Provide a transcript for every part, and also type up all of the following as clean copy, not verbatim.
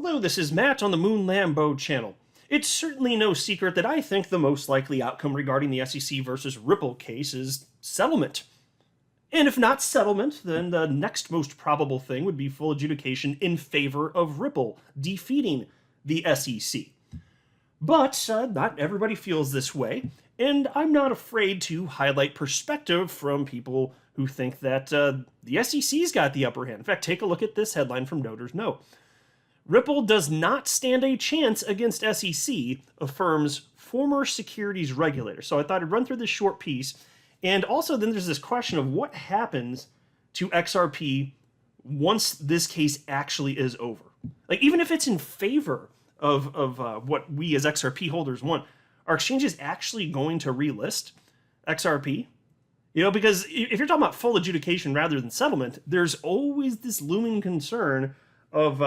Hello, this is Matt on the Moon Lambo channel. It's certainly no secret that I think the most likely outcome regarding the SEC versus Ripple case is settlement. And if not settlement, then the next most probable thing would be full adjudication in favor of Ripple, defeating the SEC. But not everybody feels this way, and I'm not afraid to highlight perspective from people who think that the SEC's got the upper hand. In fact, take a look at this headline from Noters Note. Ripple does not stand a chance against SEC, affirms former securities regulator. So I thought I'd run through this short piece. And also then there's this question of what happens to XRP once this case actually is over. Like, even if it's in favor of what we as XRP holders want, are exchanges actually going to relist XRP? You know, because if you're talking about full adjudication rather than settlement, there's always this looming concern of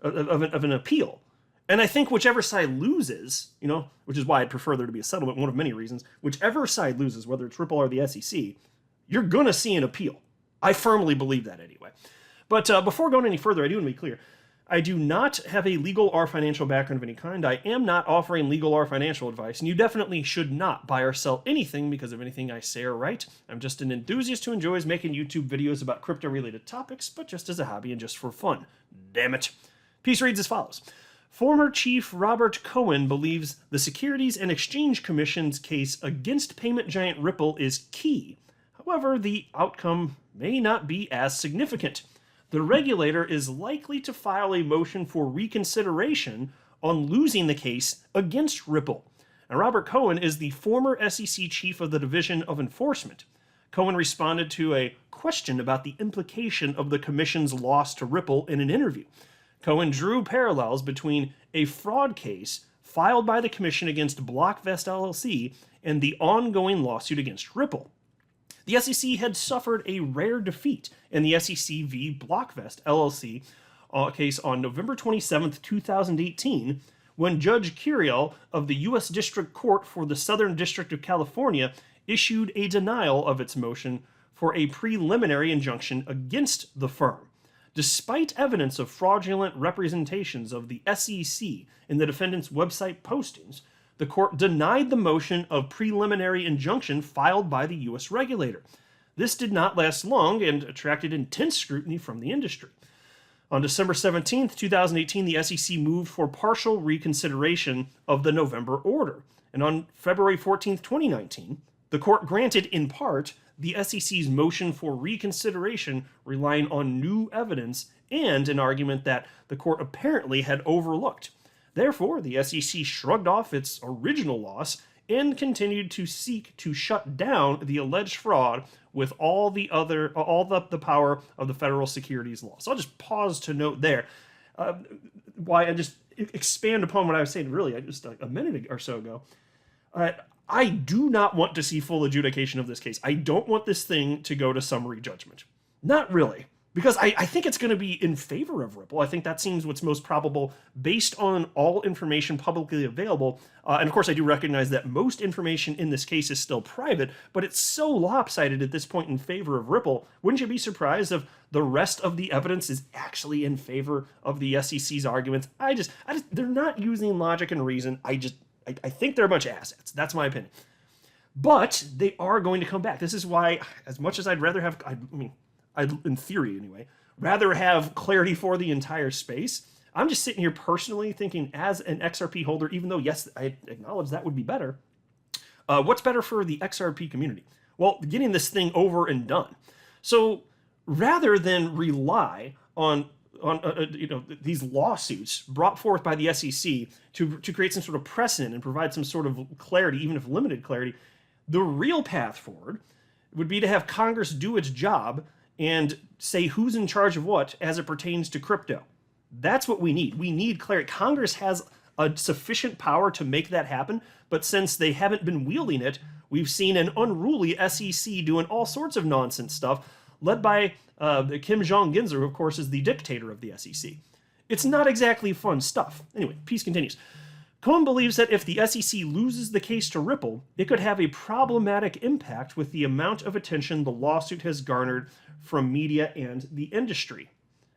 an appeal. And I think whichever side loses, you know, which is why I'd prefer there to be a settlement, one of many reasons, whichever side loses, whether it's Ripple or the SEC, you're going to see an appeal. I firmly believe that anyway. But before going any further, I do want to be clear. I do not have a legal or financial background of any kind. I am not offering legal or financial advice, and you definitely should not buy or sell anything because of anything I say or write. I'm just an enthusiast who enjoys making YouTube videos about crypto-related topics, but just as a hobby and just for fun. Damn it. Piece reads as follows. Former Chief Robert Cohen believes the Securities and Exchange Commission's case against payment giant Ripple is key. However, the outcome may not be as significant. The regulator is likely to file a motion for reconsideration on losing the case against Ripple. And Robert Cohen is the former SEC chief of the Division of Enforcement. Cohen responded to a question about the implication of the commission's loss to Ripple in an interview. Cohen drew parallels between a fraud case filed by the commission against BlockVest LLC and the ongoing lawsuit against Ripple. The SEC had suffered a rare defeat in the SEC v. BlockVest LLC case on November 27, 2018, when Judge Curiel of the U.S. District Court for the Southern District of California issued a denial of its motion for a preliminary injunction against the firm. Despite evidence of fraudulent representations of the SEC in the defendant's website postings, the court denied the motion of preliminary injunction filed by the U.S. regulator. This did not last long and attracted intense scrutiny from the industry. On December 17, 2018, the SEC moved for partial reconsideration of the November order. And on February 14, 2019, the court granted, in part, the SEC's motion for reconsideration, relying on new evidence and an argument that the court apparently had overlooked. Therefore, the SEC shrugged off its original loss and continued to seek to shut down the alleged fraud with all the power of the federal securities law. So I'll just pause to note there why I just expand upon what I was saying really just a minute or so ago. I do not want to see full adjudication of this case. I don't want this thing to go to summary judgment. Not really. Because I think it's going to be in favor of Ripple. I think that seems what's most probable based on all information publicly available. And of course, I do recognize that most information in this case is still private, but it's so lopsided at this point in favor of Ripple. Wouldn't you be surprised if the rest of the evidence is actually in favor of the SEC's arguments? They're not using logic and reason. I think they're a bunch of assets. That's my opinion. But they are going to come back. This is why, as much as I'd rather have, in theory anyway, rather have clarity for the entire space, I'm just sitting here personally thinking as an XRP holder, even though, yes, I acknowledge that would be better, what's better for the XRP community? Well, getting this thing over and done. So rather than rely on these lawsuits brought forth by the SEC to create some sort of precedent and provide some sort of clarity, even if limited clarity, the real path forward would be to have Congress do its job and say who's in charge of what as it pertains to crypto. That's what we need. We need clarity. Congress has a sufficient power to make that happen, but since they haven't been wielding it, we've seen an unruly SEC doing all sorts of nonsense stuff, led by Kim Jong-Ginzer, who of course is the dictator of the SEC. It's not exactly fun stuff. Anyway, piece continues. Cohen believes that if the SEC loses the case to Ripple, it could have a problematic impact with the amount of attention the lawsuit has garnered from media and the industry.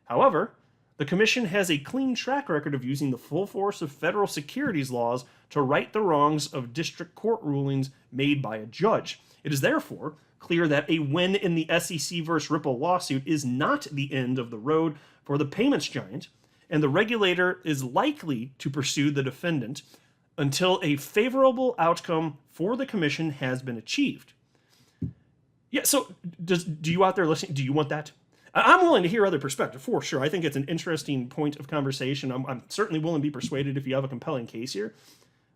However, The commission has a clean track record of using the full force of federal securities laws to right the wrongs of district court rulings made by a judge. It is therefore clear that a win in the SEC versus Ripple lawsuit is not the end of the road for the payments giant, and the regulator is likely to pursue the defendant until a favorable outcome for the commission has been achieved. Yeah, so do you out there listening, do you want that? I'm willing to hear other perspective, for sure. I think it's an interesting point of conversation. I'm certainly willing to be persuaded if you have a compelling case here.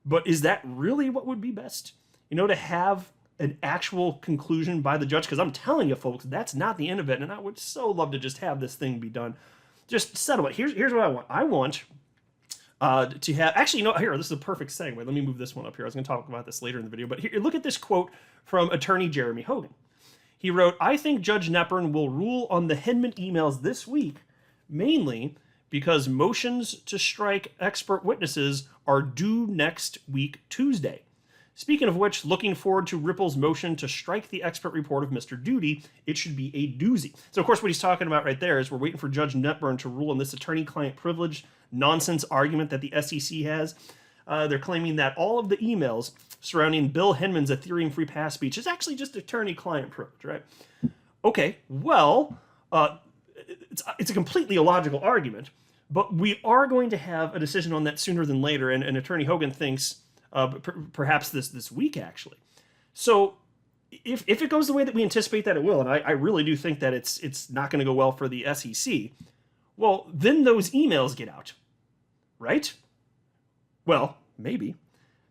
But is that really what would be best? To have an actual conclusion by the judge? Because I'm telling you, folks, that's not the end of it. And I would so love to just have this thing be done. Just settle it. Here's what I want. I want to have... Actually, no, here, this is a perfect segue. Let me move this one up here. I was going to talk about this later in the video. But here, look at this quote from attorney Jeremy Hogan. He wrote, "I think Judge Knepern will rule on the Hinman emails this week, mainly because motions to strike expert witnesses are due next week, Tuesday. Speaking of which, looking forward to Ripple's motion to strike the expert report of Mr. Duty. It should be a doozy." So, of course, what he's talking about right there is we're waiting for Judge Knepern to rule on this attorney-client privilege nonsense argument that the SEC has. They're claiming that all of the emails surrounding Bill Hinman's Ethereum free pass speech is actually just attorney-client privilege, right? Okay, well, it's a completely illogical argument, but we are going to have a decision on that sooner than later, and Attorney Hogan thinks perhaps this week, actually. So if it goes the way that we anticipate that it will, and I really do think that it's not going to go well for the SEC, well, then those emails get out, right? Well, maybe.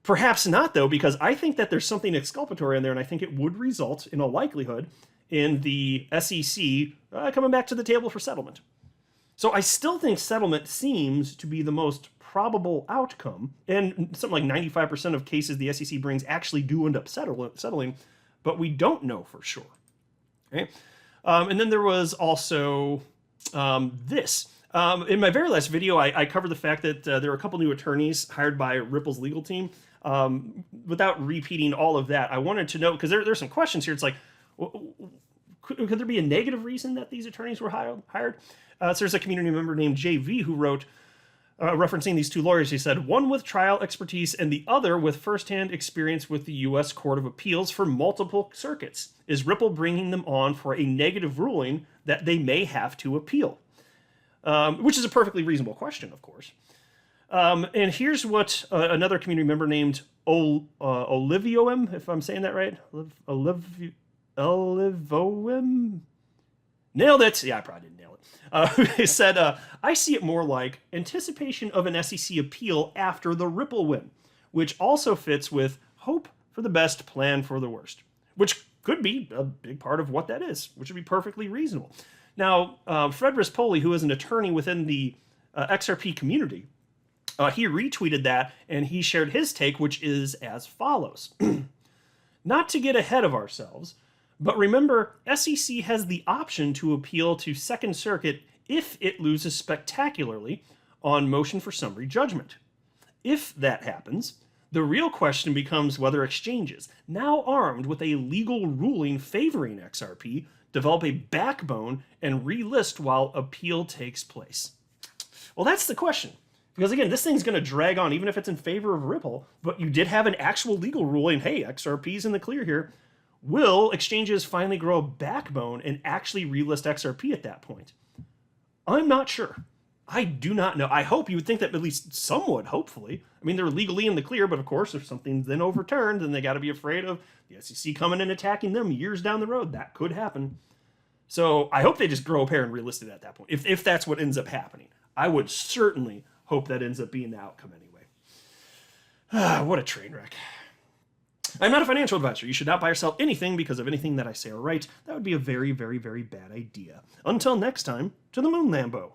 Perhaps not, though, because I think that there's something exculpatory in there, and I think it would result, in all likelihood, in the SEC coming back to the table for settlement. So I still think settlement seems to be the most probable outcome, and something like 95% of cases the SEC brings actually do end up settling, but we don't know for sure. Okay? And then there was also this. In my very last video, I covered the fact that there were a couple new attorneys hired by Ripple's legal team. Without repeating all of that, I wanted to know, because there's some questions here. It's like, could there be a negative reason that these attorneys were hired? So there's a community member named JV who wrote, referencing these two lawyers, he said, "One with trial expertise and the other with firsthand experience with the U.S. Court of Appeals for multiple circuits. Is Ripple bringing them on for a negative ruling that they may have to appeal?" Which is a perfectly reasonable question, of course. And here's what another community member named Olivioem, if I'm saying that right, Olivoem? Nailed it. Yeah, I probably didn't nail it. He said, "I see it more like anticipation of an SEC appeal after the Ripple win, which also fits with hope for the best, plan for the worst," which could be a big part of what that is, which would be perfectly reasonable. Now, Fred Rispoli, who is an attorney within the XRP community, he retweeted that, and he shared his take, which is as follows. "Not to get ahead of ourselves, but remember, SEC has the option to appeal to Second Circuit if it loses spectacularly on motion for summary judgment. If that happens, the real question becomes whether exchanges, now armed with a legal ruling favoring XRP, develop a backbone and relist while appeal takes place." Well, that's the question. Because again, this thing's going to drag on, even if it's in favor of Ripple, but you did have an actual legal ruling, hey, XRP's in the clear here. Will exchanges finally grow a backbone and actually relist XRP at that point? I'm not sure. I do not know. I hope you would think that at least some would, hopefully. I mean, they're legally in the clear, but of course, if something's then overturned, then they got to be afraid of the SEC coming and attacking them years down the road. That could happen. So I hope they just grow a pair and relist it at that point, if that's what ends up happening. I would certainly hope that ends up being the outcome anyway. What a train wreck. I'm not a financial advisor. You should not buy or sell anything because of anything that I say or write. That would be a very, very, very bad idea. Until next time, to the moon, Lambo.